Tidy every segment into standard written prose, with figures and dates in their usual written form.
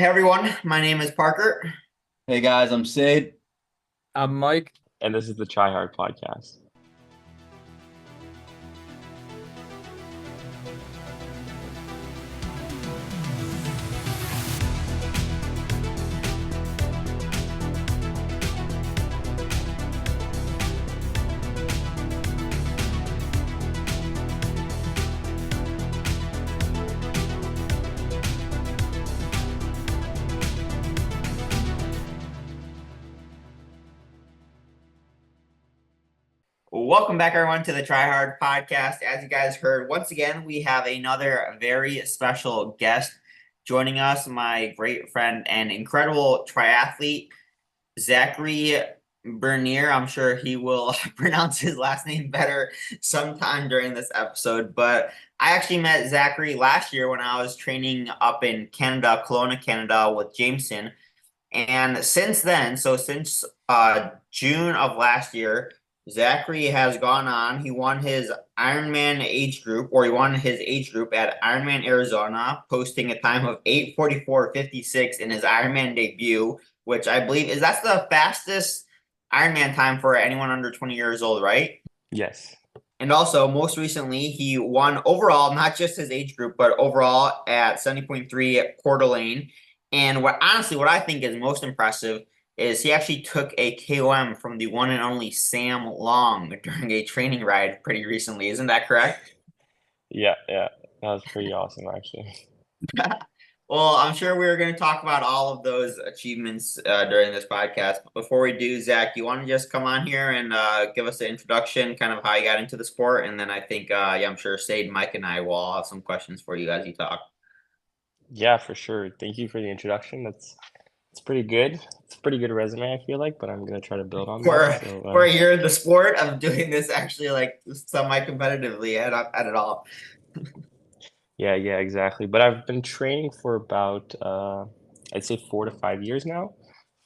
Hey everyone, my name is Parker. Hey guys, I'm Seid. I'm Mike. And this is the Try Hard podcast. Welcome back everyone to the Try Hard podcast. As you guys heard, once again, we have another very special guest joining us, my great friend and incredible triathlete, Zachary Bernier. I'm sure he will pronounce his last name better sometime during this episode, but I actually met Zachary last year when I was training up in Canada, Kelowna, Canada with Jameson. And since then, so since June of last year, Zachary has gone on. He won his Ironman age group, or he won his age group at Ironman Arizona, posting a time of 8:44:56 in his Ironman debut, which I believe is that's the fastest Ironman time for anyone under 20 years old, right? Yes. And also, most recently, he won overall, not just his age group, but overall at 70.3 Coeur d'Alene. And what I think is most impressive is he actually took a KOM from the one and only Sam Long during a training ride pretty recently. Isn't that correct? Yeah. That was pretty awesome, actually. Well, I'm sure we're going to talk about all of those achievements during this podcast. But before we do, Zach, you want to just come on here and give us an introduction, kind of how you got into the sport, and then I think, yeah, I'm sure Seid, Mike, and I will all have some questions for you as you talk. Yeah, for sure. Thank you for the introduction. It's pretty good. It's a pretty good resume, I feel like, but I'm gonna try to build on that. For So, for a year in the sport of doing this actually like semi-competitively at it all. yeah, exactly. But I've been training for about I'd say 4 to 5 years now.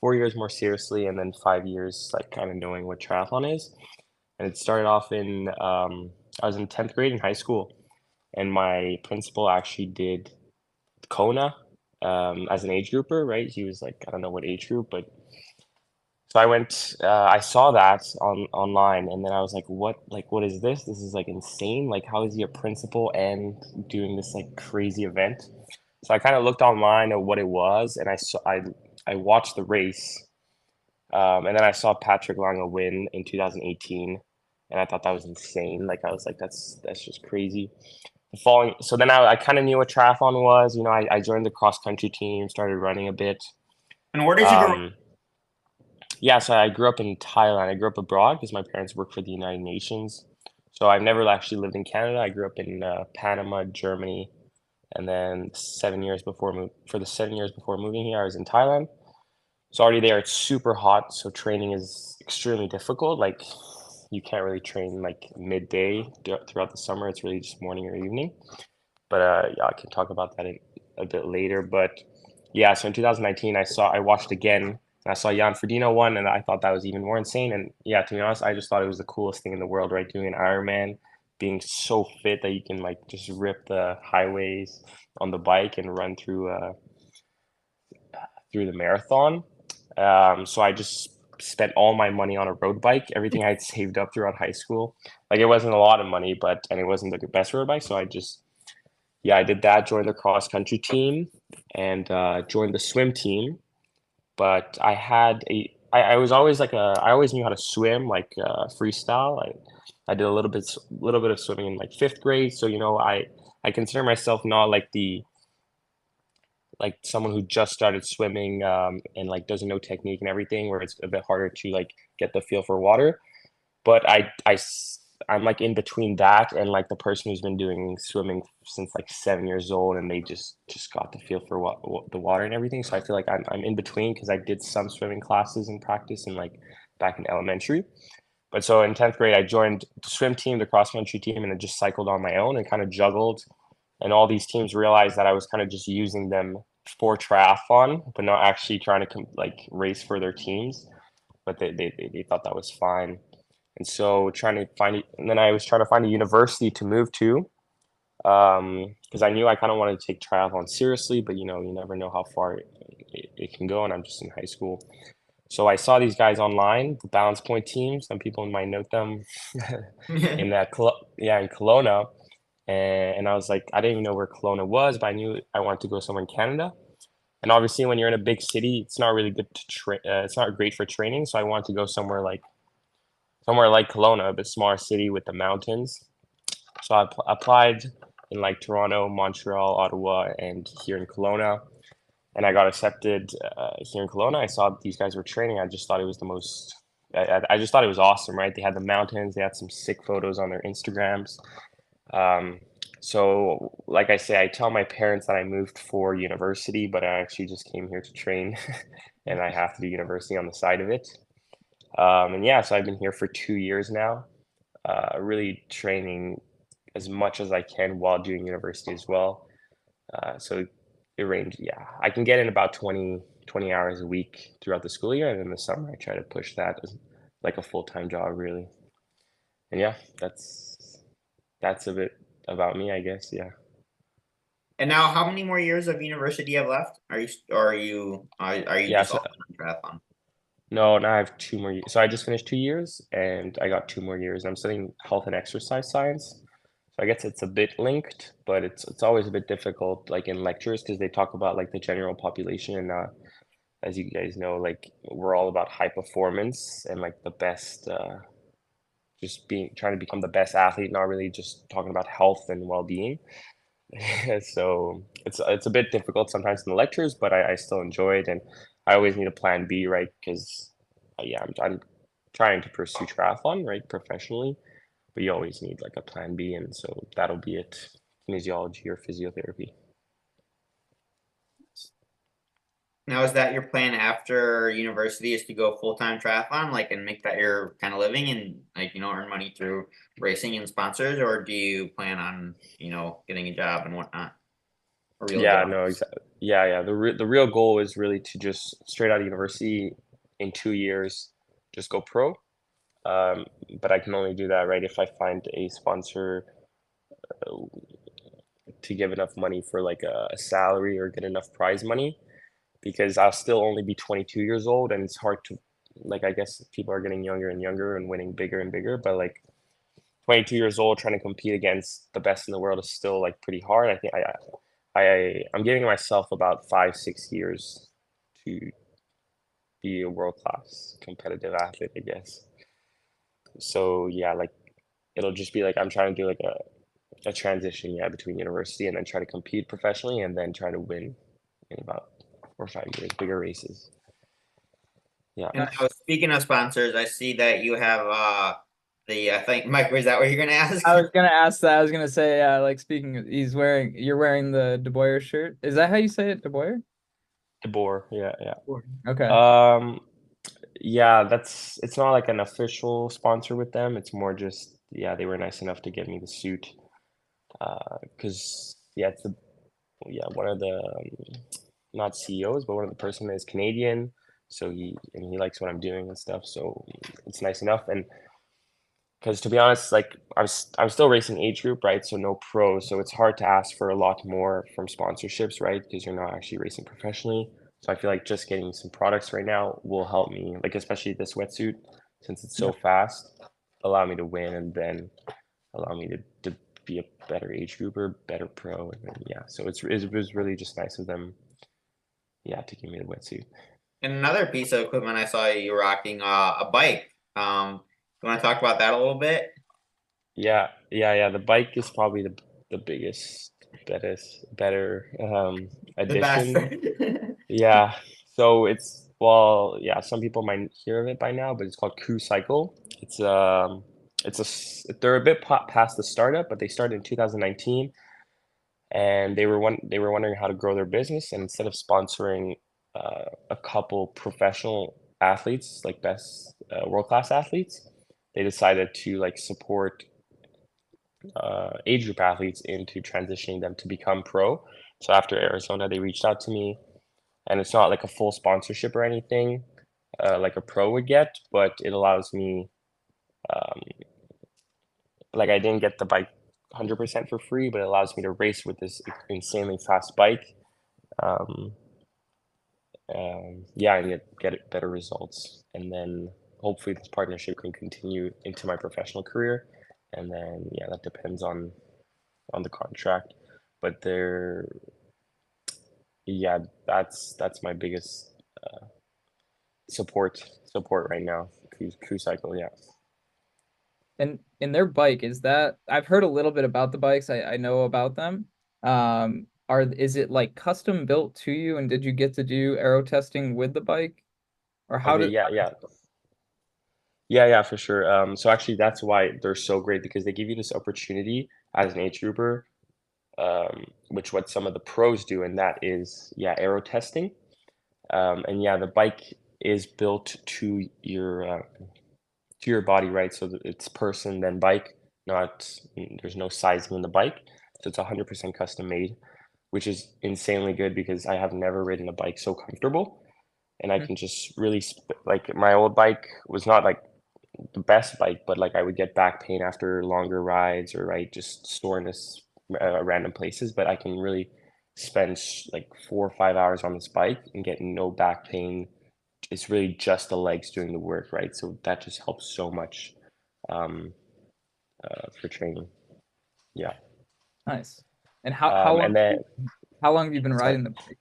4 years more seriously, and then 5 years like kind of knowing what triathlon is. And it started off in I was in 10th grade in high school, and my principal actually did Kona as an age grouper, right? He was like, I don't know what age group, but so I went, I saw that online, and then I was like, what is this? This is like insane. Like, how is he a principal and doing this like crazy event? So I kind of looked online at what it was, and I watched the race, and then I saw Patrick Lange win in 2018, and I thought that was insane. Like, I was like, that's just crazy. So then I kind of knew what triathlon was. I joined the cross country team, started running a bit. And where did you grow? Um, yeah, so I grew up in Thailand. I grew up abroad because my parents work for the United Nations. So I've never actually lived in Canada. I grew up in Panama, Germany, and then 7 years before for the 7 years before moving here, I was in Thailand. So already there, it's super hot, so training is extremely difficult. Like you can't really train like midday throughout the summer. It's really just morning or evening. But yeah, I can talk about that a bit later. But yeah, so in 2019, I watched again, and I saw Jan Frodeno won, and I thought that was even more insane. And yeah, to be honest, I just thought it was the coolest thing in the world, right? Doing an Ironman, being so fit that you can like just rip the highways on the bike and run through the marathon. So I just spent all my money on a road bike, everything I'd saved up throughout high school. Like it wasn't a lot of money, and it wasn't the best road bike, so I did that, joined the cross country team, and joined the swim team. But I was always I always knew how to swim, like freestyle. I did a little bit of swimming in like fifth grade. So, I consider myself not like someone who just started swimming and like doesn't know technique and everything, where it's a bit harder to like get the feel for water. But I'm like in between that and like the person who's been doing swimming since like 7 years old, and they just got the feel for what the water and everything. So I feel like I'm in between because I did some swimming classes and practice and like back in elementary. But so in 10th grade, I joined the swim team, the cross country team, and I just cycled on my own and kind of juggled. And all these teams realized that I was kind of just using them for triathlon, but not actually trying to like race for their teams. But they thought that was fine. And so and then I was trying to find a university to move to. because I knew I kind of wanted to take triathlon seriously, but you never know how far it can go, and I'm just in high school. So I saw these guys online, the Balance Point team. Some people might know them in in Kelowna, and I was like, I didn't even know where Kelowna was, but I knew I wanted to go somewhere in Canada. And obviously, when you're in a big city, it's not really good to train. It's not great for training. So I wanted to go somewhere like Kelowna, a bit smaller city with the mountains. So I applied in like Toronto, Montreal, Ottawa, and here in Kelowna. And I got accepted here in Kelowna. I saw these guys were training. I just thought it was the most. I just thought it was awesome, right? They had the mountains. They had some sick photos on their Instagrams. Um, so, like I say, I tell my parents that I moved for university, but I actually just came here to train, and I have to do university on the side of it. And yeah, so I've been here for 2 years now, really training as much as I can while doing university as well. So it range, yeah, I can get in about 20 hours a week throughout the school year, and in the summer I try to push that as like a full-time job, really. And yeah, that's a bit about me, I guess. Yeah. And now, how many more years of university you have left? Are you Yeah, just so all done triathlon? no, now I have 2 more years. So I just finished 2 years and I got 2 more years. I'm studying health and exercise science. So I guess it's a bit linked, but it's always a bit difficult, like in lectures, because they talk about like the general population, and as you guys know, like we're all about high performance and like the best, just being trying to become the best athlete, not really just talking about health and well-being. So it's a bit difficult sometimes in the lectures, but I still enjoy it, and I always need a plan B, right? Because yeah, I'm trying to pursue triathlon, right, professionally, but you always need like a plan B, and so that'll be it, kinesiology or physiotherapy. Now, is that your plan after university is to go full-time triathlon, like, and make that your kind of living and like, earn money through racing and sponsors, or do you plan on, getting a job and whatnot, a real Yeah, job? no, exactly. Yeah. The real goal is really to just straight out of university in 2 years, just go pro. Um, but I can only do that, right, if I find a sponsor to give enough money for like a salary or get enough prize money, because I'll still only be 22 years old, and it's hard to, like, I guess people are getting younger and younger and winning bigger and bigger, but like 22 years old trying to compete against the best in the world is still like pretty hard. I think I'm giving myself about 5, 6 years to be a world class competitive athlete, I guess. So yeah, like it'll just be like I'm trying to do like a transition, yeah, between university and then try to compete professionally and then try to win in about 4 or 5 years, bigger races. Yeah. And now, speaking of sponsors, I see that you have I think, Mike, was that what you're gonna ask? I was gonna ask that. I was gonna say, like speaking, you're wearing the De Boer shirt. Is that how you say it, De Boer? DeBoer, yeah. Okay. Um, yeah, it's not like an official sponsor with them. It's more just, yeah, they were nice enough to get me the suit. Because yeah, one of the not CEOs, but one of the person is Canadian, so he likes what I'm doing and stuff. So it's nice enough. And because to be honest, like I'm still racing age group, right? So no pro, so it's hard to ask for a lot more from sponsorships, right? Because you're not actually racing professionally. So I feel like just getting some products right now will help me, like especially this wetsuit, since it's so fast, allow me to win, and then allow me to be a better age grouper, better pro, and then, yeah. So it was really just nice of them, yeah, to give me the wetsuit. And another piece of equipment I saw you rocking, a bike. You want to talk about that a little bit? Yeah. The bike is probably the biggest, better The best. addition. Yeah. So it's, well, yeah, some people might hear of it by now, but it's called Coeur Cycle. They're a bit past the startup, but they started in 2019, and they were wondering how to grow their business, and instead of sponsoring a couple professional athletes, like best world class athletes, they decided to like support age group athletes into transitioning them to become pro. So after Arizona, they reached out to me, and it's not like a full sponsorship or anything like a pro would get, but it allows me, um, like I didn't get the bike 100% for free, but it allows me to race with this insanely fast bike. Um, yeah, and get better results. And then hopefully this partnership can continue into my professional career. And then yeah, that depends on the contract. But there, yeah, that's my biggest support right now. Crew cycle, yeah. And in their bike, is that I've heard a little bit about the bikes. I know about them. Is it like custom built to you, and did you get to do aero testing with the bike? Or Okay, yeah, yeah. Yeah, for sure. So actually, that's why they're so great because they give you this opportunity as an age grouper, which what some of the pros do, and that is, yeah, aero testing. And yeah, the bike is built to your body, right? So that it's person then bike, not there's no sizing in the bike, so it's 100% custom made, which is insanely good because I have never ridden a bike so comfortable, and I Mhm. can just really like my old bike was not like the best bike, but like I would get back pain after longer rides or right just soreness random places. But I can really spend like 4 or 5 hours on this bike and get no back pain. It's really just the legs doing the work, right? So that just helps so much um, for training. Yeah. Nice. And how And long then how long have you been sorry. riding the bike?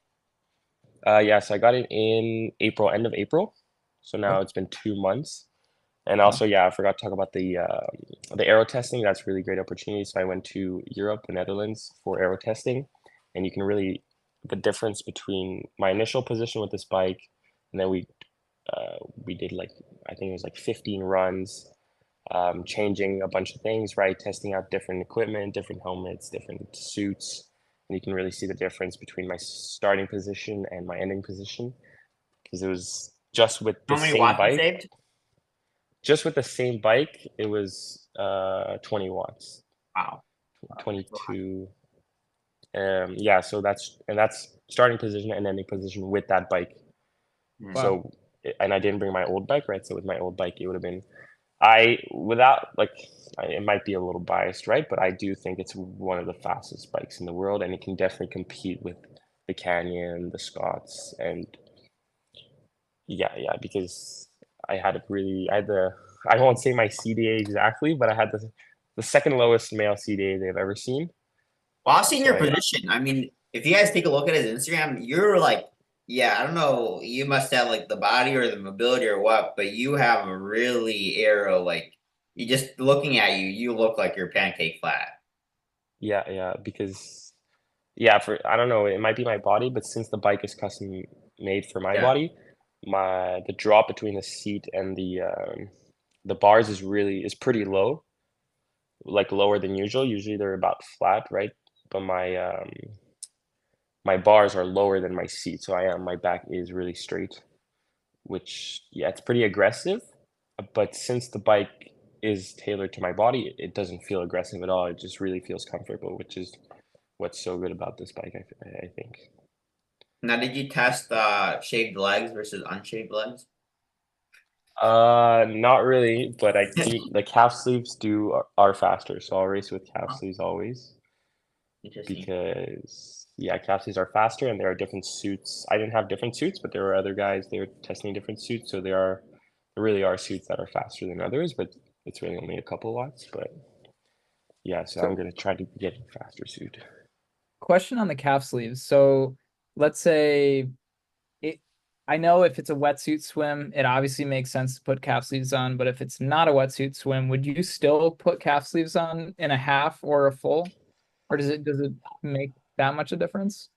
Yeah, so I got it in April, end of April. So now Okay. it's been 2 months. And Wow. also, yeah, I forgot to talk about the aero testing. That's really great opportunity. So I went to Europe, the Netherlands, for aero testing, and you can really the difference between my initial position with this bike, and then we did like I think it was like 15 runs, changing a bunch of things, right? Testing out different equipment, different helmets, different suits, and you can really see the difference between my starting position and my ending position because it was just with the How many same watts you bike saved? just with the same bike, it was 20 watts, Wow. 22. Yeah, so that's starting position and ending position with that bike. Hmm. Wow. So and I didn't bring my old bike, right? So with my old bike, it would have been I without like it might be a little biased, right? But I do think it's one of the fastest bikes in the world, and it can definitely compete with the Canyon, the Scots, and yeah, because I had I won't say my CDA exactly, but I had the second lowest male CDA they've ever seen. Well, I've seen So your I position. I mean, if you guys take a look at his Instagram, you're like, yeah, I don't know, you must have like the body or the mobility or what, but you have a really aero, like, you just looking at you, you look like you're pancake flat. yeah, because yeah, for I don't know, it might be my body, but since the bike is custom made for my Yeah. body, the drop between the seat and the bars is pretty low, like lower than usual. Usually they're about flat, right? But my bars are lower than my seat, so my back is really straight. Which yeah, it's pretty aggressive. But since the bike is tailored to my body, it doesn't feel aggressive at all. It just really feels comfortable, which is what's so good about this bike, I think. Now, did you test shaved legs versus unshaved legs? Not really, but the calf sleeves are faster, so I'll race with calf Oh, sleeves always interesting. because yeah, calf sleeves are faster and there are different suits. I didn't have different suits, but there were other guys they were testing different suits, so there really are suits that are faster than others, but it's really only a couple watts. But yeah, so I'm So gonna try to get a faster suit. question on the calf sleeves. So let's say it I know if it's a wetsuit swim, it obviously makes sense to put calf sleeves on, but if it's not a wetsuit swim, would you still put calf sleeves on in a half or a full? Or does it make that much a difference?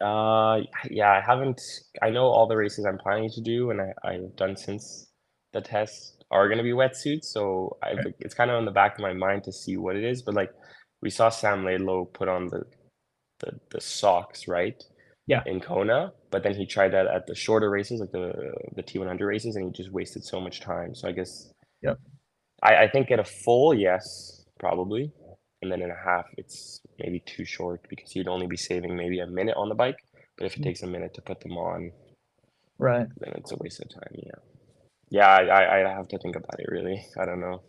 Yeah, I haven't. I know all the races I'm planning to do, and I've done since the tests are gonna be wetsuits. So Right. it's kind of on the back of my mind to see what it is. But like we saw Sam Laidlow put on the socks, right, Yeah. in Kona, but then he tried that at the shorter races, like the T100 races, and he just wasted so much time. So I guess Yep. I think at a full, yes, probably. And then in a half, it's maybe too short because you'd only be saving maybe a minute on the bike. But if it takes a minute to put them on, Right. then it's a waste of time. Yeah. Yeah, I have to think about it really. I don't know.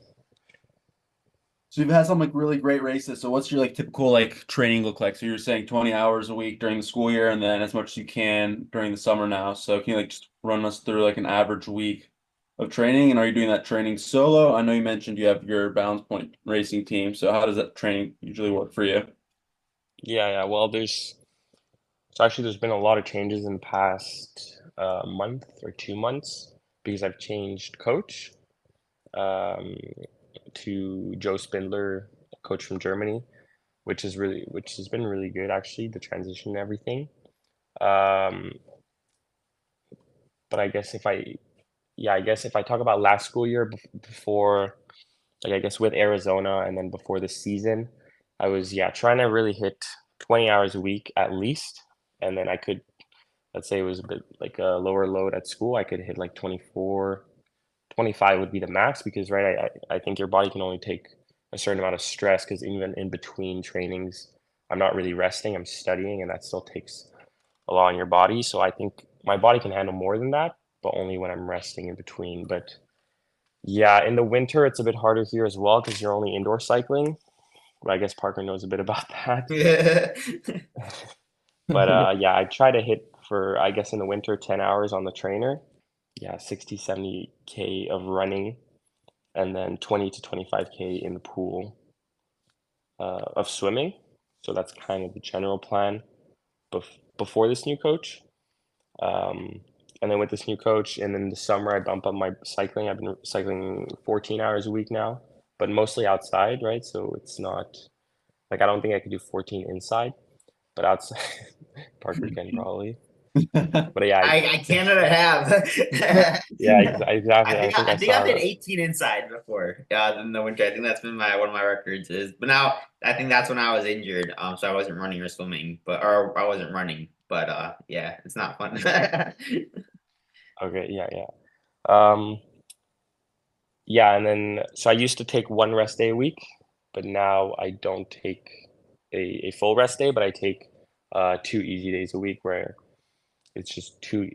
So you've had some like really great races. So what's your like typical like training look like? So you're saying 20 hours a week during the school year and then as much as you can during the summer now. So can you like just run us through like an average week of training? And are you doing that training solo? I know you mentioned you have your Balance Point racing team. So how does that training usually work for you? Yeah, yeah. Well, there's been a lot of changes in the past month or 2 months because I've changed coach um, to Joe Spindler, a coach from Germany, which has been really good actually, the transition and everything. Um, but I guess if I talk about last school year before, like I guess with Arizona and then before the season, I was trying to really hit 20 hours a week at least, and then I could, let's say it was a bit like a lower load at school, I could hit like 24, 25 would be the max because right, I think your body can only take a certain amount of stress because even in between trainings, I'm not really resting, I'm studying, and that still takes a lot on your body. So I think my body can handle more than that, but only when I'm resting in between. But yeah, in the winter, it's a bit harder here as well because you're only indoor cycling. But I guess Parker knows a bit about that. But yeah, I try to hit for, I guess in the winter, 10 hours on the trainer. Yeah, 60, 70K of running, and then 20 to 25K in the pool of swimming. So that's kind of the general plan before this new coach. Um, and then with this new coach, and then the summer, I bump up my cycling. I've been cycling 14 hours a week now, but mostly outside, right? So it's not like I don't think I could do 14 inside, but outside, Parker can probably. But yeah, I cannot have. yeah, exactly. I think I I think I've saw did that. 18 inside before. In the winter. I think that's been my one of my records is. But now I think that's when I was injured. So I wasn't running or swimming, or I wasn't running. But yeah, it's not fun. Okay, yeah. Um, yeah, and then so I used to take one rest day a week, but now I don't take a full rest day, but I take 2 easy days a week where it's just two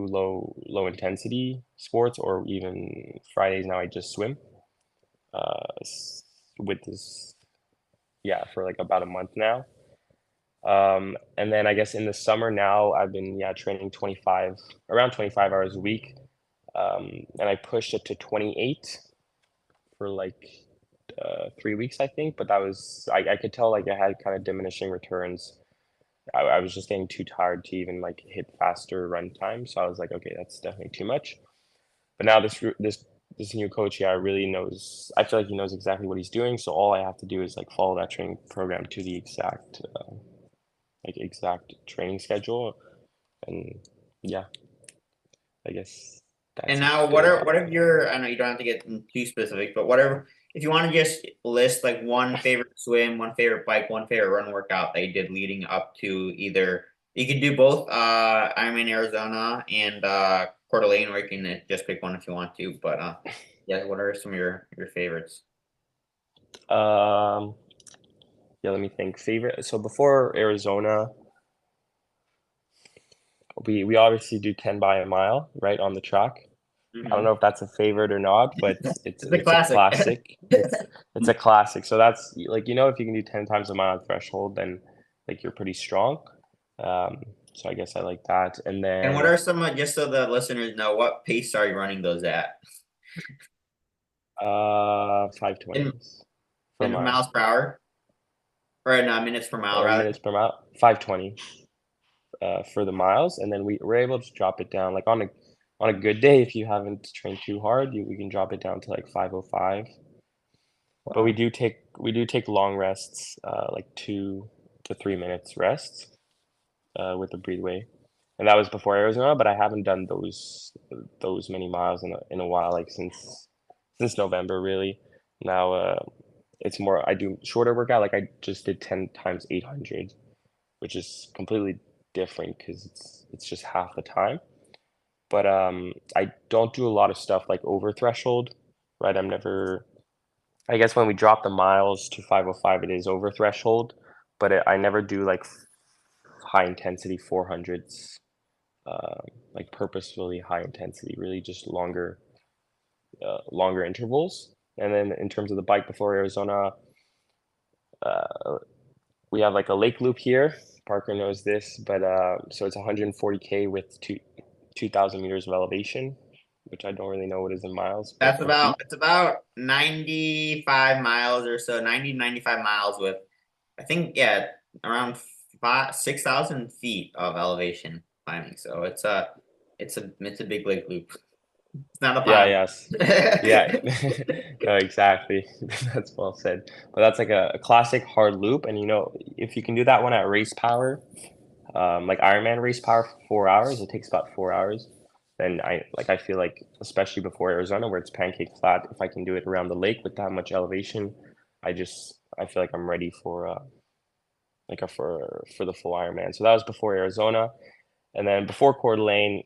low intensity sports, or even Fridays now I just swim with this, yeah, for like about a month now. And then I guess in the summer now I've been training around 25 hours a week, and I pushed it to 28 for like 3 weeks I think, but that was I could tell like I had kind of diminishing returns. I was just getting too tired to even like hit faster run time, so I was like, okay, that's definitely too much. But now this new coach, yeah, really knows. I feel like he knows exactly what he's doing. So all I have to do is like follow that training program to the exact training schedule, and yeah, I guess And that's a now, bit of what are your? I know you don't have to get too specific, but whatever. If you want to just list like one favorite swim, one favorite bike, one favorite run workout that you did leading up to either. You can do both. Ironman Arizona and Coeur d'Alene, or you can just pick one if you want to. But yeah, what are some of your favorites? um yeah. Let me think. Favorite. So before Arizona, we obviously do 10 by a mile right on the track. I don't Hmm. know if that's a favorite or not, but It's a it's a classic. classic. It's a classic. So that's like if you can do 10 times a mile threshold, then like you're pretty strong. Um, so I guess I like that. And And what then are some just so the listeners know what pace are you running those at 520 in for a miles mile per hour or no minutes per mile or rather? minutes per mile. 520 for the miles, and then we're able to drop it down like on a good day if you haven't trained too hard, we can drop it down to like 505. But Wow. we do take long rests, like 2 to 3 minutes rests, with the breathway, and that was before Arizona. But I haven't done those many miles in a while, like since November, really. Now it's more I do shorter workout. Like I just did 10 times 800, which is completely different because it's just half the time. But I don't do a lot of stuff like over threshold, right? I'm never I guess when we drop the miles to 505, it is over threshold, but I never do like high intensity 400s, um, like purposefully high intensity, really just longer intervals. And then in terms of the bike before Arizona, we have like a lake loop here. Parker knows this, but so it's 140K with 2,000 meters of elevation, which I don't really know what is in miles, but That's or feet. it's about 95 miles or so, 90 to 95 miles with, I think, yeah, around 6,000 feet of elevation climbing. So it's a big lake loop. It's not a Yeah, pond. yes. Yeah. No, exactly. That's well said. But that's like a classic hard loop. And if you can do that one at race power, like Ironman race power for 4 hours, it takes about 4 hours. Then I feel like, especially before Arizona where it's pancake flat, if I can do it around the lake with that much elevation, I feel like I'm ready for for the full Ironman. So that was before Arizona. And then before Coeur d'Alene,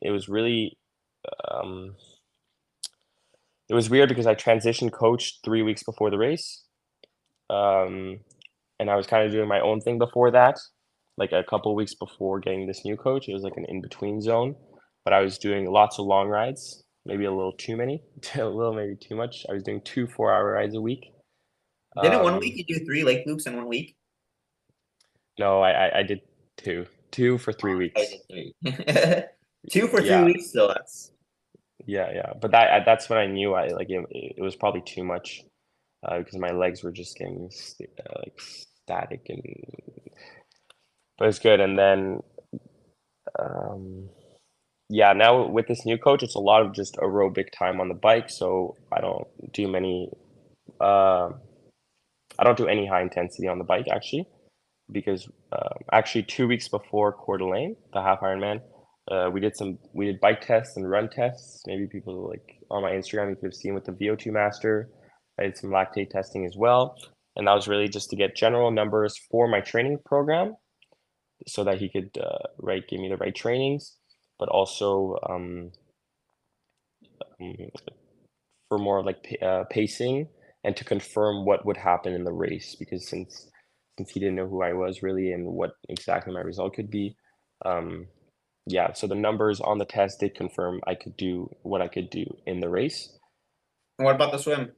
um it was weird because I transitioned coach 3 weeks before the race. Um, and I was kind of doing my own thing before that, like a couple of weeks before getting this new coach. It was like an in-between zone, but I was doing lots of long rides, maybe a little too many, a little maybe too much. I was doing 2 4-hour rides a week. Didn't one week Um, you do three lake loops in 1 week? no, I did two for three I weeks. did three. Two for three Yeah, weeks still. yeah. But that's when I knew it was probably too much because my legs were just getting like static and but it's good. And then um, yeah, now with this new coach, it's a lot of just aerobic time on the bike. So uh, I don't do any high intensity on the bike actually, because actually 2 weeks before Coeur d'Alene, the half Ironman, we did bike tests and run tests. Maybe people like on my Instagram you could have seen with the VO2 Master. I did some lactate testing as well, and that was really just to get general numbers for my training program, so that he could give me the right trainings, but also um, for more like pacing and to confirm what would happen in the race, because since he didn't know who I was really and what exactly my result could be. Um, yeah, so the numbers on the test did confirm I could do what I could do in the race. And what about the swim?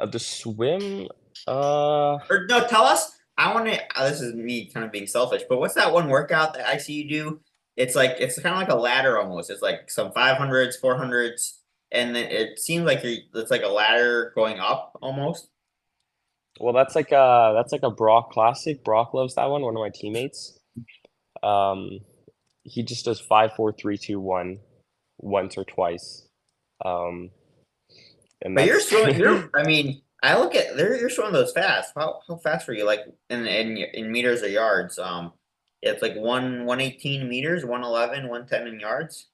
The swim, uh, Or no, tell us. I want to. This is me kind of being selfish, but what's that one workout that I see you do? It's kind of like a ladder almost. It's like some 500s, 400s, and then it seems like it's like a ladder going up almost. well, that's like a Brock classic. Brock loves that one of my teammates. Um, he just does 5 4 3 2 1 once or twice. Um, and But you're that's swimming. I mean, I look at there. You're swimming those fast. How fast were you? Like in meters or yards? It's like 118 meters, 111, 110 in yards.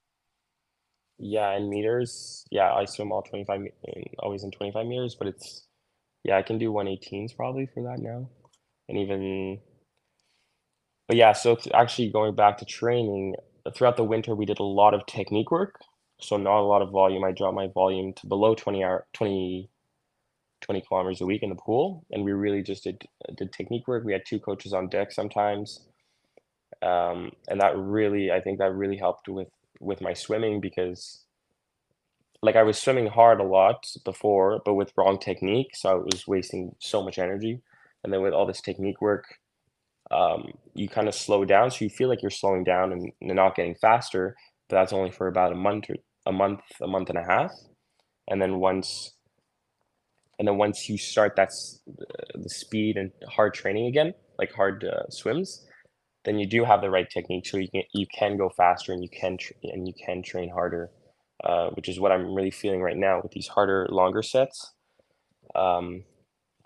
yeah, in meters. Yeah, I swim all 25 always in 25 meters, but yeah, I can do 118s probably for that now. And even but yeah, so actually going back to training, throughout the winter we did a lot of technique work. So not a lot of volume. I dropped my volume to below 20 kilometers a week in the pool, and we really just did technique work. We had two coaches on deck sometimes. And I think that really helped with my swimming, because like I was swimming hard a lot before, but with wrong technique, so I was wasting so much energy. And then with all this technique work, you kind of slow down, so you feel like you're slowing down and you're not getting faster, but that's only for about a month and a half. And then once you start the speed and hard training again, like hard swims, then you do have the right technique, so you can go faster and you can train harder, which is what I'm really feeling right now with these harder, longer sets. Um,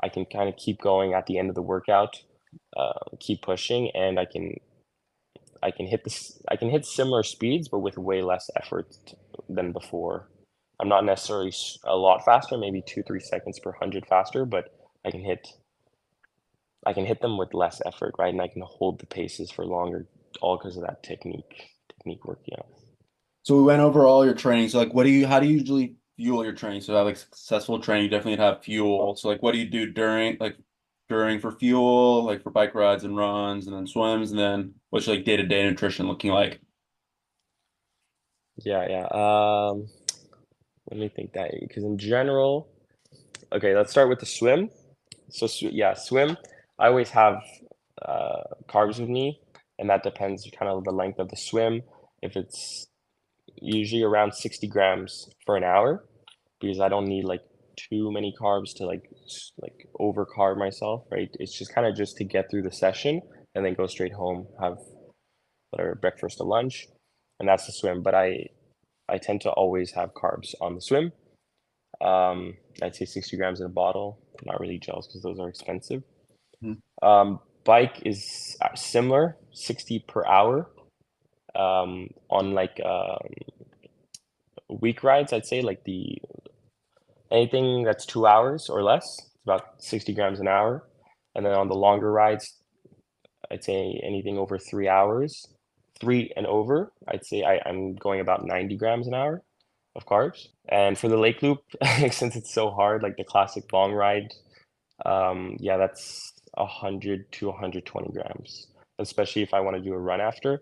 I can kind of keep going at the end of the workout, keep pushing, and I can hit similar speeds, but with way less effort than before. I'm not necessarily a lot faster, maybe 2 3 seconds per 100 faster, but I can hit I can hit them with less effort, right? And I can hold the paces for longer, all because of that technique work. Yeah. So we went over all your training. So like, how do you usually fuel your training? So to have like successful training, you definitely have fuel. So like, what do you do during for fuel, like for bike rides and runs, and then swims, and then what's your like day-to-day nutrition looking like? Yeah, yeah. Let me think that, because in general, Okay, let's start with the swim. So yeah, swim. I always have carbs with me, and that depends kind of the length of the swim. If it's usually around 60 grams for an hour, because I don't need like too many carbs to like over carb myself, right? It's just kind of just to get through the session and then go straight home, have whatever breakfast or lunch, and that's the swim. But I tend to always have carbs on the swim. I'd say 60 grams in a bottle, not really gels because those are expensive. Mhm. Bike is similar, 60 per hour. On like week rides, I'd say like the anything that's 2 hours or less, it's about 60 grams an hour. And then on the longer rides, I'd say anything over 3 hours, three and over, I'd say I'm going about 90 grams an hour of carbs. And for the lake loop, since it's so hard, like the classic long ride, yeah, that's 100 to 120 grams, especially if I want to do a run after.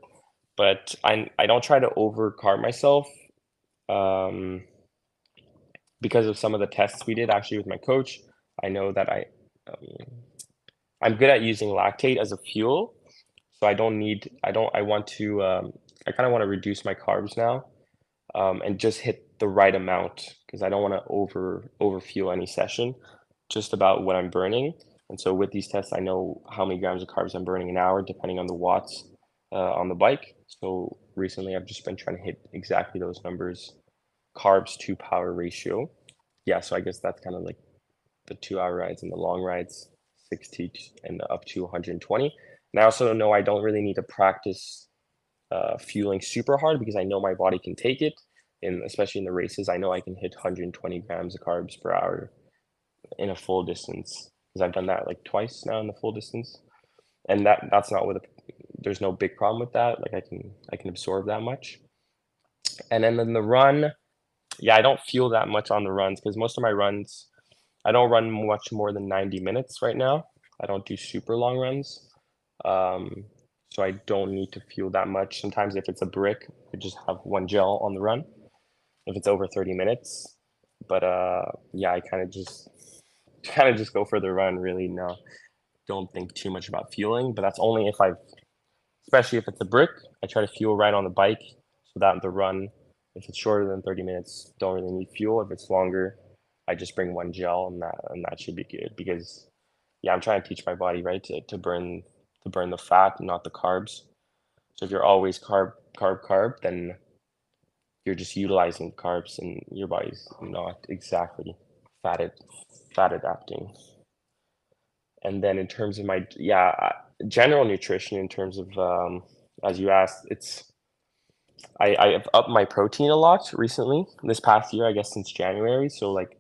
But I don't try to over carb myself, um, because of some of the tests we did actually with my coach. I know that um, I'm good at using lactate as a fuel, so I want to I kind of want to reduce my carbs now, and just hit the right amount because I don't want to over fuel any session, just about what I'm burning. And so with these tests, I know how many grams of carbs I'm burning an hour depending on the watts on the bike. So recently I've just been trying to hit exactly those numbers, carbs to power ratio. Yeah, so I guess that's kind of like the 2 hour rides and the long rides, 60 and up to 120. And I also know I don't really need to practice fueling super hard because I know my body can take it. And especially in the races, I know I can hit 120 grams of carbs per hour in a full distance because I've done that like twice now in the full distance. And that's not with there's no big problem with that. Like I can absorb that much. And then in the run, yeah, I don't feel that much on the runs because most of my runs, I don't run much more than 90 minutes right now. I don't do super long runs. Um, so I don't need to fuel that much. Sometimes if it's a brick, I just have one gel on the run if it's over 30 minutes. But yeah, I kind of just go for the run really. No, don't think too much about fueling, but that's only if especially if it's a brick, I try to fuel right on the bike so that the run, if it's shorter than 30 minutes, don't really need fuel. If it's longer, I just bring one gel and that should be good because yeah, I'm trying to teach my body, right, to burn the fat, not the carbs. So if you're always carb, then you're just utilizing carbs and your body's not exactly fat fat adapting. And then in terms of my general nutrition, in terms of as you asked, I have upped my protein a lot recently this past year, I guess since January. So like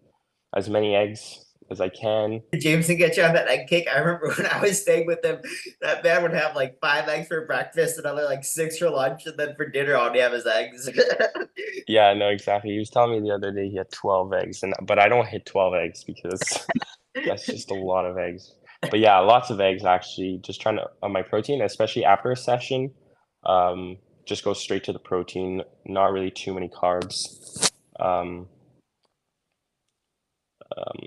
as many eggs as I can. Did Jameson get you on that egg kick? I remember when I was staying with him, that man would have like 5 eggs for breakfast, another like 6 for lunch, and then for dinner all he have his eggs. Yeah, no, exactly. He was telling me the other day he had 12 eggs, but I don't hit 12 eggs because that's just a lot of eggs. But yeah, lots of eggs actually. Just trying to on my protein, especially after a session. Um, just go straight to the protein. Not really too many carbs. Um,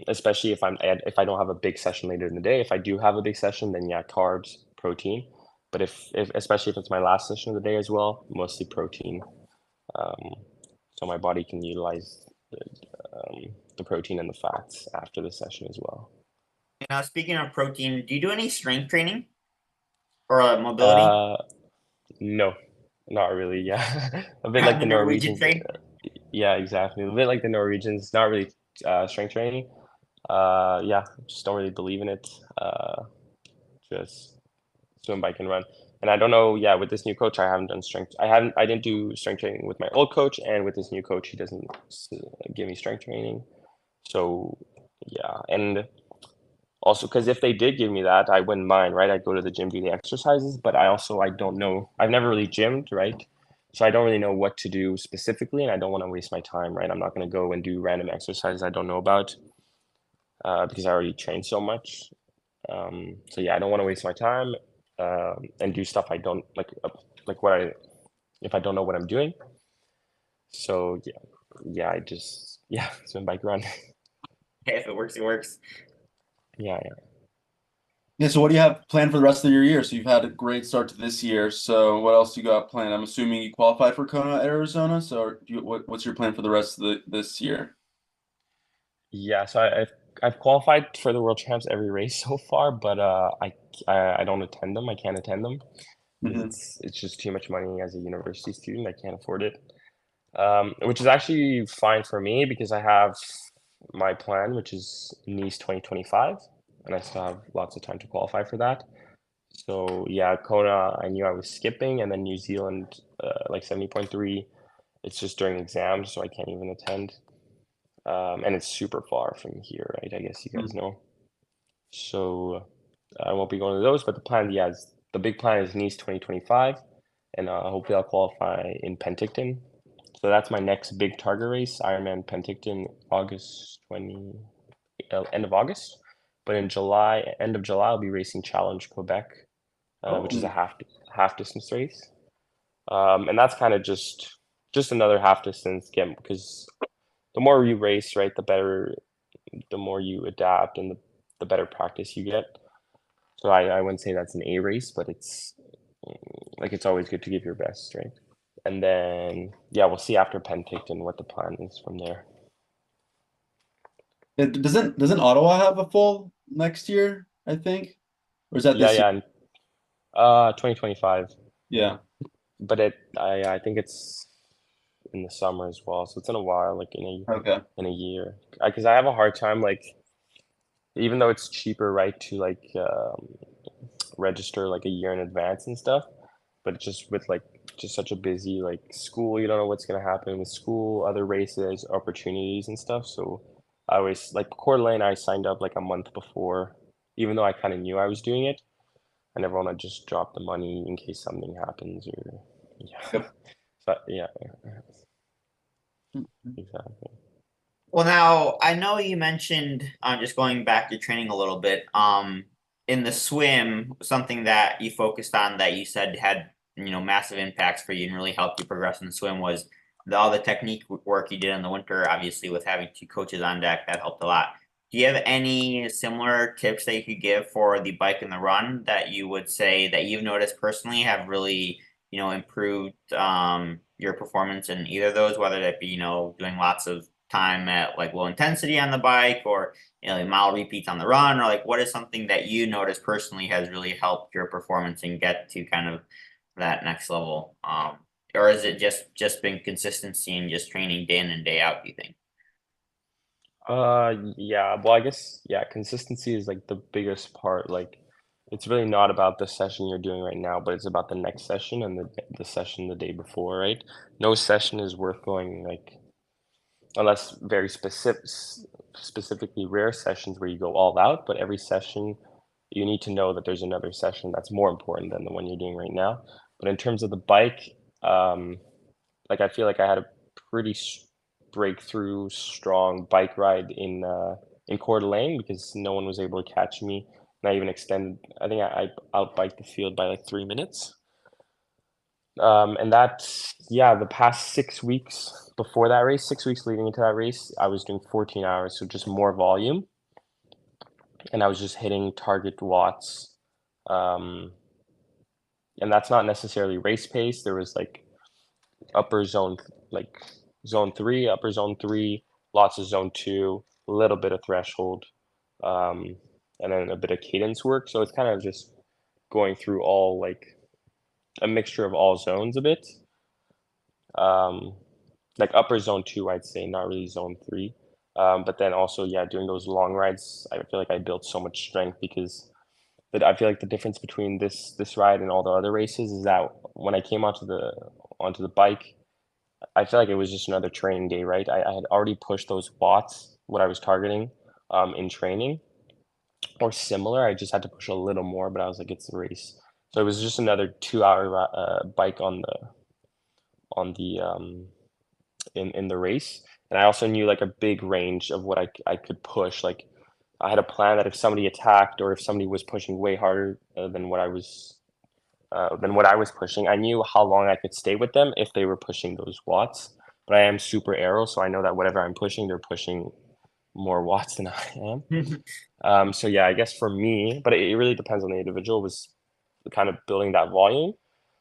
Especially if I don't have a big session later in the day. If I do have a big session, then yeah, carbs, protein. But if especially if it's my last session of the day as well, mostly protein. Um, so my body can utilize the protein and the fats after the session as well. Now, speaking of protein, do you do any strength training or mobility? Uh, no, not really. Yeah, a bit like The the Norwegian Norwegians. train? Yeah, exactly. A bit like the Norwegians. Not really strength training. Yeah, just don't really believe in it. Just swim, bike, and run. And I don't know. Yeah, with this new coach, I haven't done strength. I didn't do strength training with my old coach, and with this new coach, he doesn't give me strength training. So yeah, and also because if they did give me that, I wouldn't mind, right? I'd go to the gym, do the exercises, but I don't know. I've never really gymmed, right? So I don't really know what to do specifically, and I don't want to waste my time, right? I'm not going to go and do random exercises I don't know about because I already train so much. So yeah, I don't want to waste my time and do stuff I don't like what I if I don't know what I'm doing. So yeah, I just swim, bike, run. If it works, it works. Yeah, Yeah, so what do you have planned for the rest of your year? So you've had a great start to this year. So what else you got planned? I'm assuming you qualified for Kona, Arizona. So what's your plan for the rest of this year? yeah. So I've qualified for the world champs every race so far, but I don't attend them. I can't attend them because Hmm. it's just too much money as a university student. I can't afford it. Which is actually fine for me because I have my plan, which is Nice 2025, and I still have lots of time to qualify for that. So yeah, Kona, I knew I was skipping, and then New Zealand, like 70.3, it's just during exams, so I can't even attend. And it's super far from here, right? I guess you guys know. So I won't be going to those, but the plan, yeah, the big plan is Nice 2025, and hopefully I'll qualify in Penticton. So that's my next big target race, Ironman Penticton, August 20, end of August. But in July, end of July, I'll be racing Challenge Quebec, which is Oh, a half distance race. And that's kind of just another half distance game because the more you race, right, the better, the more you adapt and the better practice you get. So I wouldn't say that's an A race, but it's like it's always good to give your best, right? And then yeah, we'll see after Penticton what the plan is from there. Doesn't Ottawa have a full next year, I think? Or is that Yeah, this year? yeah, and 2025. Yeah. But I think it's in the summer as well, so it's in a while, like Okay. in a year. Because I have a hard time, like even though it's cheaper, right, to like register like a year in advance and stuff, but just with like just such a busy like school, you don't know what's gonna happen with school, other races, opportunities and stuff. So I always like Coeur d'Alene, I signed up like a month before, even though I kind of knew I was doing it. I never want to just drop the money in case something happens or yeah. Yep. So yeah, exactly. well, now I know you mentioned just going back to training a little bit. In the swim, something that you focused on that you said had massive impacts for you and really helped you progress in the swim was all the technique work you did in the winter. Obviously, with having two coaches on deck, that helped a lot. Do you have any similar tips that you could give for the bike and the run that you would say that you've noticed personally have really improved your performance in either of those, whether that be doing lots of time at like low intensity on the bike or like mile repeats on the run, or like what is something that you notice personally has really helped your performance and get to kind of that next level, or is it just been consistency and just training day in and day out, do you think? Yeah, well, I guess, yeah, consistency is like the biggest part. Like, it's really not about the session you're doing right now, but it's about the next session and the session the day before, right? No session is worth going like, unless very specifically rare sessions where you go all out, but every session you need to know that there's another session that's more important than the one you're doing right now. But in terms of the bike, um, like I feel like I had a pretty breakthrough strong bike ride in Coeur d'Alene because no one was able to catch me. And I even extended. I think I outbiked the field by like 3 minutes. And that, yeah, the past 6 weeks before that race, 6 weeks leading into that race, I was doing 14 hours, so just more volume, and I was just hitting target watts. Um, and that's not necessarily race pace. There was like upper zone, like zone three, upper zone three, lots of zone two, a little bit of threshold, um, and then a bit of cadence work. So it's kind of just going through all like a mixture of all zones a bit. Um, like upper zone two, I'd say, not really zone three. But then also, yeah, doing those long rides, I feel like I built so much strength because I feel like the difference between this ride and all the other races is that when I came onto the bike, I feel like it was just another training day, right? I had already pushed those watts, what I was targeting, in training or similar. I just had to push a little more, but I was like, it's a race. So it was just another 2 hour bike on the in the race. And I also knew like a big range of what I could push. Like I had a plan that if somebody attacked or if somebody was pushing way harder than what I was pushing, I knew how long I could stay with them if they were pushing those watts. But I am super aero, so I know that whatever I'm pushing, they're pushing more watts than I am. So yeah, I guess for me, but it really depends on the individual, was kind of building that volume,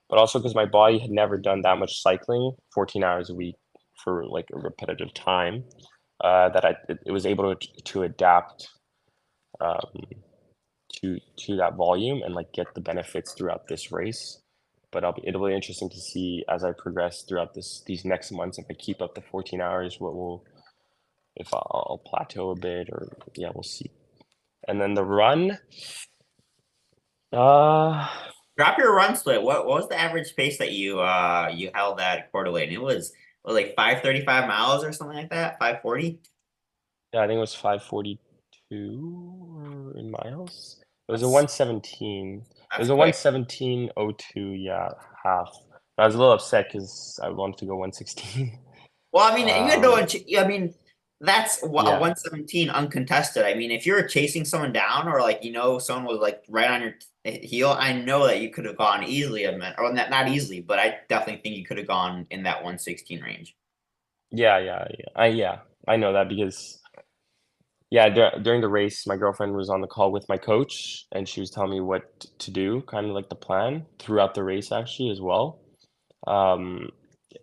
but also because my body had never done that much cycling, 14 hours a week for like a repetitive time, that it was able to adapt um, to that volume and like get the benefits throughout this race. But it'll be interesting to see as I progress throughout these next months, if I keep up the 14 hours, if I'll plateau a bit, or yeah, we'll see. And then the run, uh, Drop your run split. What was the average pace that you held at Coeur d'Alene? It was like 5:35 miles or something like that, 5:40. yeah, I think it was 5:42 in miles. It was a That's 1:17. It that's was a quick. 1:17:02, yeah, half. I was a little upset because I wanted to go 1:16. Well, I mean, even though Um, I mean, that's a yeah, 117 uncontested. I mean, if you're chasing someone down or like someone was like right on your heel, I know that you could have gone easily a minute, or not easily, but I definitely think you could have gone in that 116 range. yeah, I know that because yeah, during the race, my girlfriend was on the call with my coach, and she was telling me what to do, kind of like the plan throughout the race actually as well. Um,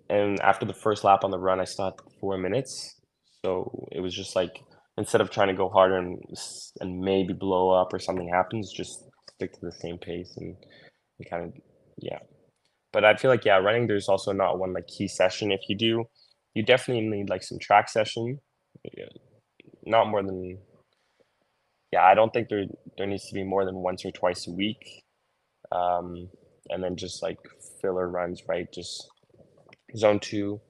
and after the first lap on the run, I still had 4 minutes, so it was just like instead of trying to go harder and maybe blow up or something happens, just stick to the same pace and kind of yeah. But I feel like yeah, running there's also not one like key session. If you do, you definitely need like some track session, yeah, not more than yeah. I don't think there needs to be more than once or twice a week, um, and then just like filler runs, right? Just zone two.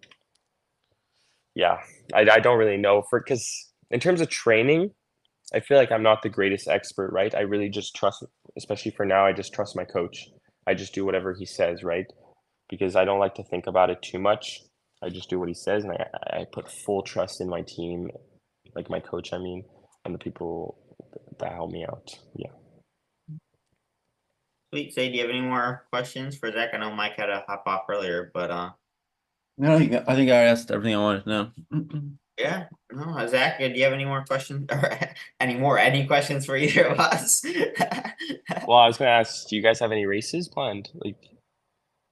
Yeah, I don't really know because in terms of training, I feel like I'm not the greatest expert, right? I really just trust, especially for now, I just trust my coach. I just do whatever he says, right? Because I don't like to think about it too much. I just do what he says, and I put full trust in my team, like my coach, I mean, and the people that help me out. Yeah. Sweet. Say, do you have any more questions for Zach? I know Mike had to hop off earlier, but No, I think I asked everything I wanted to know. yeah, no, Zach, do you have any more questions or any questions for either of us? Well, I was gonna ask, do you guys have any races planned? Like,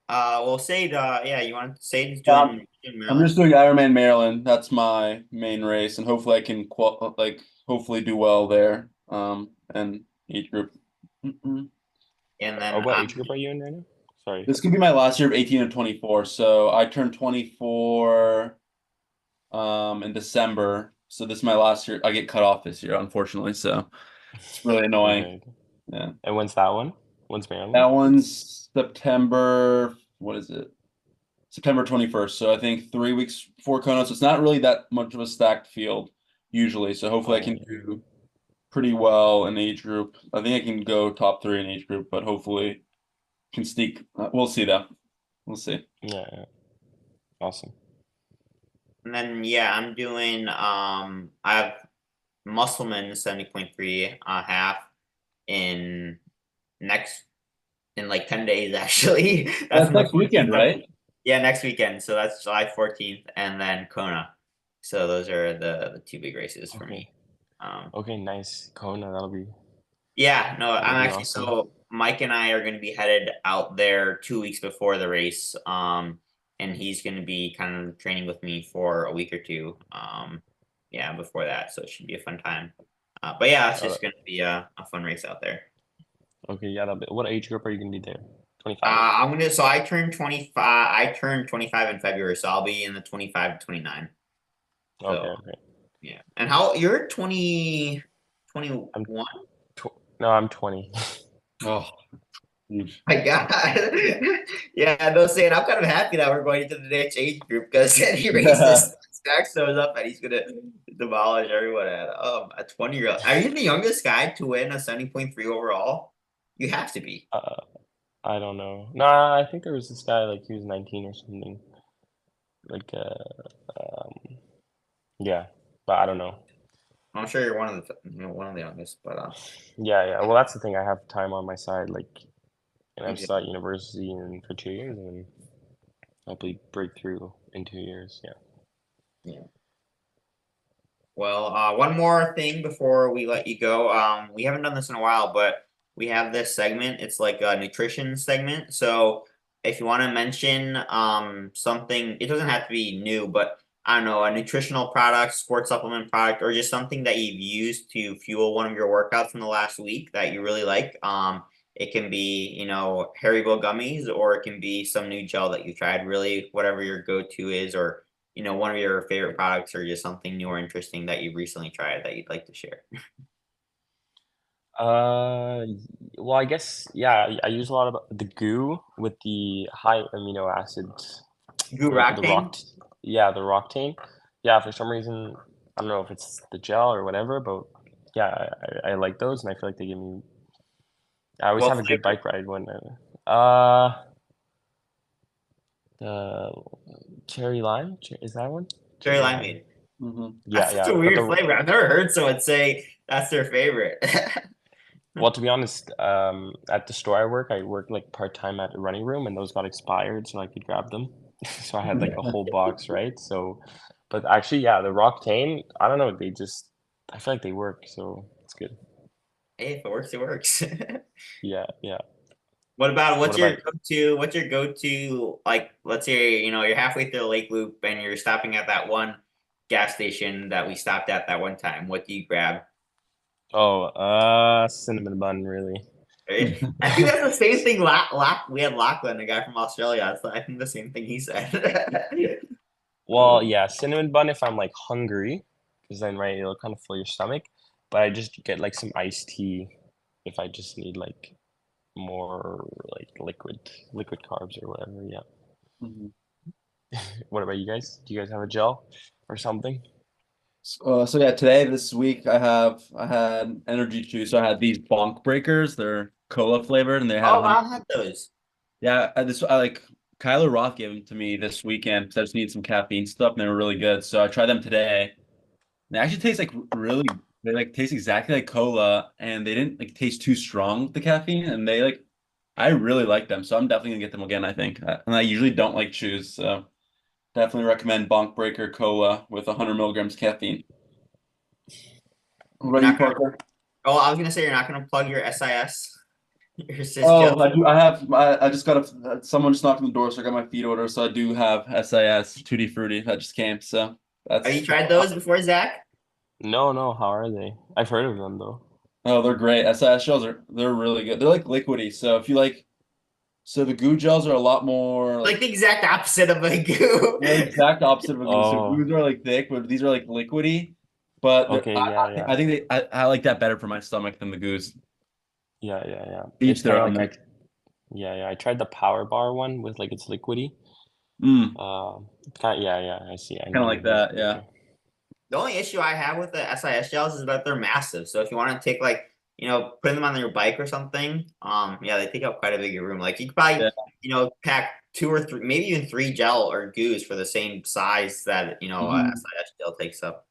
Well, Said, yeah, you want Said's Um, doing in I'm Maryland? just doing Ironman Maryland. That's my main race, and hopefully I can hopefully do well there. And age group. And oh, then what age group are you in right now? Sorry. This could be my last year of 18 and 24. So I turned 24 in December. So this is my last year. I get cut off this year, unfortunately. So it's really annoying. Okay. Yeah. And when's that one? When's Maryland? That one's September. What is it? September 21st. So I think 3 weeks before Kona. So it's not really that much of a stacked field usually. So hopefully I can Oh, do pretty well in age group. I think I can go top three in age group, but hopefully can sneak. We'll see though. We'll see. yeah, yeah. Awesome. and then yeah, I'm doing I have Musselman 70.3 half in next in like 10 days actually. That's That's on the next weekend, 14th of right? yeah, next weekend. So that's July 14th and then Kona. So those are the two big races for Okay. me. Um Okay, nice. Kona, yeah, no, that'll I'm be actually awesome. so Mike and I are going to be headed out there 2 weeks before the race. And he's going to be kind of training with me for a week or two. Yeah, before that, so it should be a fun time. But yeah, it's Uh, just going to be a fun race out there. okay, yeah, what age group are you gonna be there? 25? I'm gonna. So I turned 25. I turned 25 in February, so I'll be in the 25 to 29. Okay, So okay. yeah. And how you're 20, I'm 21? no, I'm 20. Oh, huge. My God. Yeah, no saying I'm kind of happy that we're going into the next age group because any Yeah. racist Stack shows up and he's gonna demolish everyone at a 20-year-old. Are you the youngest guy to win a 70.3 overall? You have to be. Uh, I don't know. Nah, I think there was this guy like he was 19 or something. Like yeah, but I don't know. I'm sure you're one of the youngest, but Yeah, yeah. Well, that's the thing. I have time on my side, like, and I'm still at exactly. university and for 2 years, and hopefully break through in 2 years. Yeah. Yeah. Well, one more thing before we let you go. We haven't done this in a while, but we have this segment. It's like a nutrition segment. So if you want to mention something, it doesn't have to be new, but I don't know, a nutritional product, sports supplement product, or just something that you've used to fuel one of your workouts in the last week that you really like. It can be, Haribo gummies, or it can be some new gel that you tried, really, whatever your go-to is, or one of your favorite products or just something new or interesting that you've recently tried that you'd like to share. Well, I guess yeah. I use a lot of the goo with the high amino acids, the Guractane? yeah, the Roctane. Yeah, for some reason, I don't know if it's the gel or whatever, but yeah, I like those, and I feel like they give me. I always What have a good flavor? bike ride when. The cherry lime is that one? Cherry Cherry lime. limeade. Hmm. Yeah, That's such yeah, a but weird flavor. I've never heard someone say that's their favorite. well, to be honest, at the store I work like part time at a running room, and those got expired, so I could grab them. So I had like a whole box, right? So, but actually, yeah, the Roctane, I don't know, I feel like they work, so it's good. Hey, if it works, it works. Yeah, yeah. What about What what's your about go-to? What's your go-to? Like, let's say you're halfway through the Lake Loop and you're stopping at that one gas station that we stopped at that one time. What do you grab? oh, cinnamon bun, really. Right? I think that's the same thing. We had Lachlan, the guy from Australia. So I think the same thing he said. Well, yeah, cinnamon bun if I'm like hungry, because then right, it'll kind of fill your stomach. But I just get like some iced tea if I just need like more like liquid carbs or whatever. Yeah. Hmm. What about you guys? Do you guys have a gel or something? So yeah, today this week I had energy juice. So I had these bonk breakers. They're cola flavored, and they had Oh, 100. I had those. Yeah, I like Kyler Roth gave them to me this weekend because I just need some caffeine stuff, and they were really good. So I tried them today. They actually taste like really. They like taste exactly like cola, and they didn't like taste too strong with the caffeine. And they like, I really like them, so I'm definitely gonna get them again. I think, and I usually don't like chews, so definitely recommend Bonk Breaker Cola with 100 milligrams caffeine. What You're about you, not gonna. Parker? Oh, I was gonna say you're not gonna plug your SIS, your sys gel. Oh, I do. I just got someone just knocked on the door, so I got my feed order. So I do have SIS Tutti Frutti that just came. So Have you that's tried those before, Zach? No, no. How are they? I've heard of them though. oh, they're great. SIS gels they're really good. They're like liquidy. So if you like, so the goo gels are a lot more Like like the exact opposite of a goo. they're the exact opposite of a goo. So Oh, goos are like thick, but these are like liquidy. But okay. Yeah, yeah, I think I like that better for my stomach than the goos. yeah, yeah, yeah. It's Each kind their of own like though. yeah, yeah. I tried the Power Bar one with like it's liquidy. Mm, Yeah, yeah. I see. I kind know of what like you guys that. mean. Yeah. Okay. The only issue I have with the SIS gels is that they're massive. So if you want to take like, put them on your bike or something, yeah, they take up quite a big room. Like you could probably, Yeah. pack two or three, maybe even three gel or goos for the same size that, Hmm. SIS gel takes up.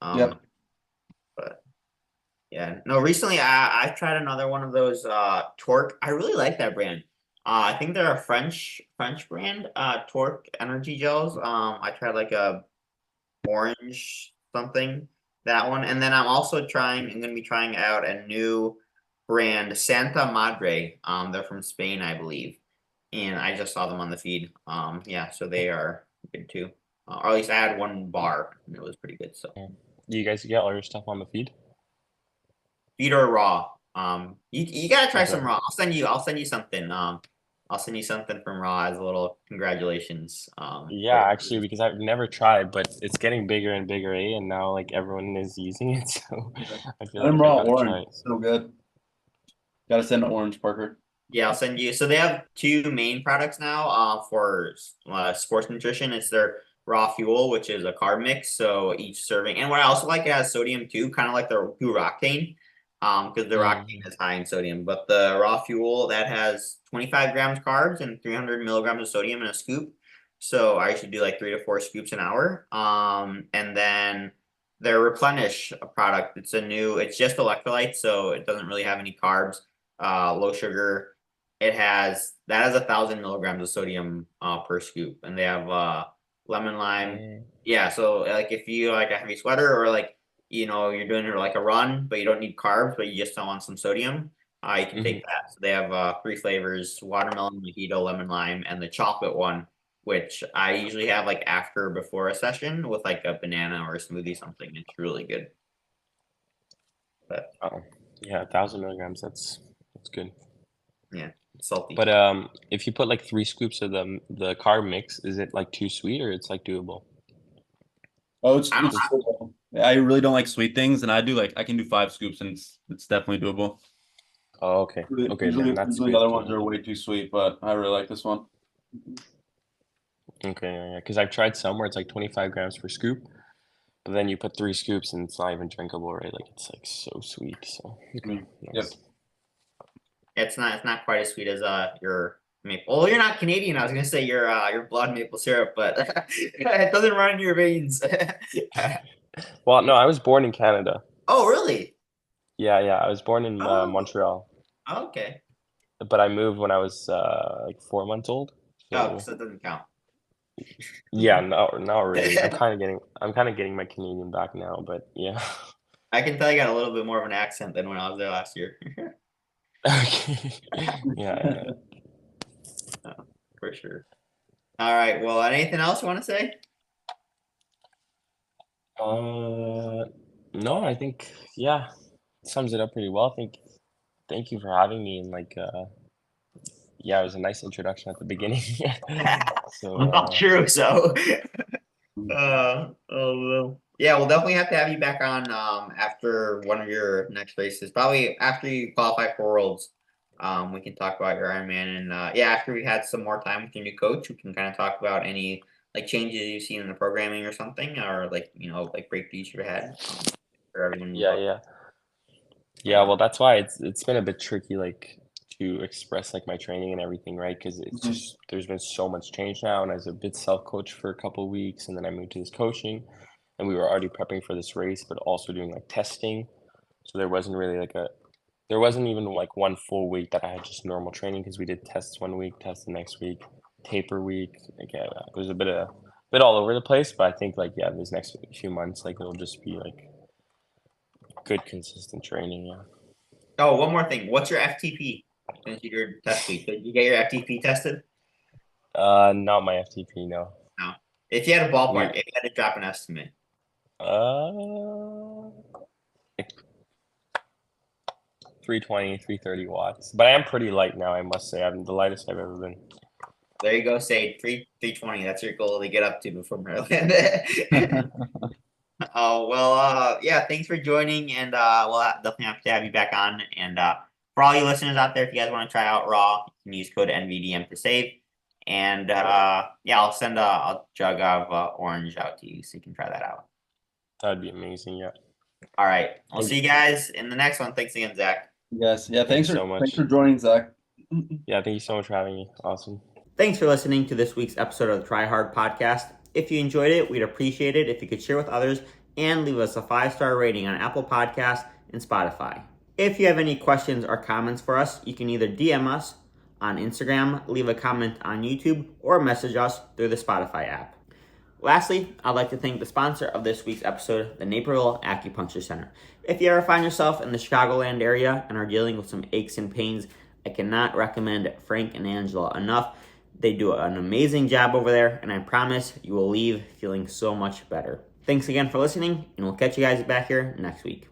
Um, Yep. but yeah, no, recently I tried another one of those Torque. I really like that brand. I think they're a French brand, Torque energy gels. I tried like a orange something, that one. And then I'm gonna be trying out a new brand, Santa Madre. They're from Spain, I believe. And I just saw them on the feed. Yeah, so they are good too. Or at least I had one bar and it was pretty good. So Yeah. Do you guys get all your stuff on the feed? feed or raw. You gotta try some Okay. raw. I'll send you something. I'll send you something from raw as a little congratulations. Yeah, actually, because I've never tried, but it's getting bigger and bigger, and now like everyone is using it, so Yeah. I feel And like them I raw gotta orange. try it. So good. Gotta send orange, Parker. Yeah, I'll send you. So they have two main products now for sports nutrition. It's their raw fuel, which is a carb mix. So each serving, and what I also like, it has sodium too, kind of like the Octane, because the Octane Mm. is high in sodium. But the raw fuel that has 25 grams carbs and 300 milligrams of sodium in a scoop. So I should do like 3 to 4 scoops an hour. And then their replenish product. It's just electrolytes, so it doesn't really have any carbs, low sugar. That has 1,000 milligrams of sodium per scoop, and they have lemon lime. Mm. Yeah, so like if you like a heavy sweater or like you're doing like a run, but you don't need carbs, but you just don't want some sodium, you can take that. So they have 3 flavors: watermelon, mojito, lemon lime, and the chocolate one, which I usually have like after or before a session with like a banana or a smoothie, something. It's really good. But Oh, yeah, 1,000 milligrams. That's good. yeah, it's salty. But if you put like 3 scoops of the carb mix, is it like too sweet or it's like doable? Oh, I don't. it's I really don't like sweet things, and I can do 5 scoops, and it's definitely doable. Oh, okay. Okay, Usually, then that's usually the good other to ones know. are way too sweet, but I really like this one. Okay, yeah, because I've tried some where it's like 25 grams per scoop, but then you put 3 scoops and it's not even drinkable, right? Like it's like so sweet. So okay, Yep. nice. It's not quite as sweet as your maple. Well, you're not Canadian. I was gonna say your blood maple syrup, but it doesn't run in your veins. Well, no, I was born in Canada. Oh, really? Yeah, yeah, I was born in Oh, Montreal, okay. but I moved when I was like 4 months old. Oh, So so it doesn't count. yeah, no, not really. I'm kind of getting my Canadian back now, but yeah. I can tell you got a little bit more of an accent than when I was there last year. Okay. Yeah, yeah. Oh, for sure. All right. Well, anything else you want to say? No, I think yeah, sums it up pretty well. Thank you for having me and like yeah, it was a nice introduction at the beginning. So Not true. So, well. Yeah, we'll definitely have to have you back on after one of your next races. Probably after you qualify for Worlds. We can talk about your Ironman, and yeah, after we had some more time with your new coach, we can kind of talk about any like changes you've seen in the programming or something, or like like breakthroughs you've had for everyone yeah, involved. yeah. Yeah, well, that's why it's been a bit tricky, like to express like my training and everything, right? Because it's Mhm. just there's been so much change now, and I was a bit self-coached for a couple of weeks, and then I moved to this coaching, and we were already prepping for this race, but also doing like testing. So there wasn't really there wasn't even like one full week that I had just normal training because we did tests one week, test the next week, taper week. Like yeah, it was a bit all over the place, but I think like yeah, these next few months like it'll just be like good consistent training. Yeah. Oh, one more thing. What's your FTP? Since you did your test week, did you get your FTP tested? Not my FTP, no. No. If you had a ballpark, We if you had to drop an estimate. uh like 320, 330 watts. But I am pretty light now, I must say. I'm the lightest I've ever been. There you go, say 320. That's your goal to get up to before Maryland. Oh well, yeah. Thanks for joining, and we'll definitely have to have you back on. And for all you listeners out there, if you guys want to try out Raw, you can use code NVDM to save. And yeah, I'll send a jug of orange out to you so you can try that out. That'd be amazing, yeah. All right, we'll see you guys in the next one. Thanks again, Zach. Yes. Yeah. Thank you so Thanks much. for joining, Zach. Yeah, thank you so much for having me. Awesome. Thanks for listening to this week's episode of the Try Hard podcast. If you enjoyed it, we'd appreciate it if you could share with others and leave us a 5-star rating on Apple Podcasts and Spotify. If you have any questions or comments for us, you can either DM us on Instagram, leave a comment on YouTube, or message us through the Spotify app. Lastly, I'd like to thank the sponsor of this week's episode, the Naperville Acupuncture Center. If you ever find yourself in the Chicagoland area and are dealing with some aches and pains, I cannot recommend Frank and Angela enough. They do an amazing job over there, and I promise you will leave feeling so much better. Thanks again for listening, and we'll catch you guys back here next week.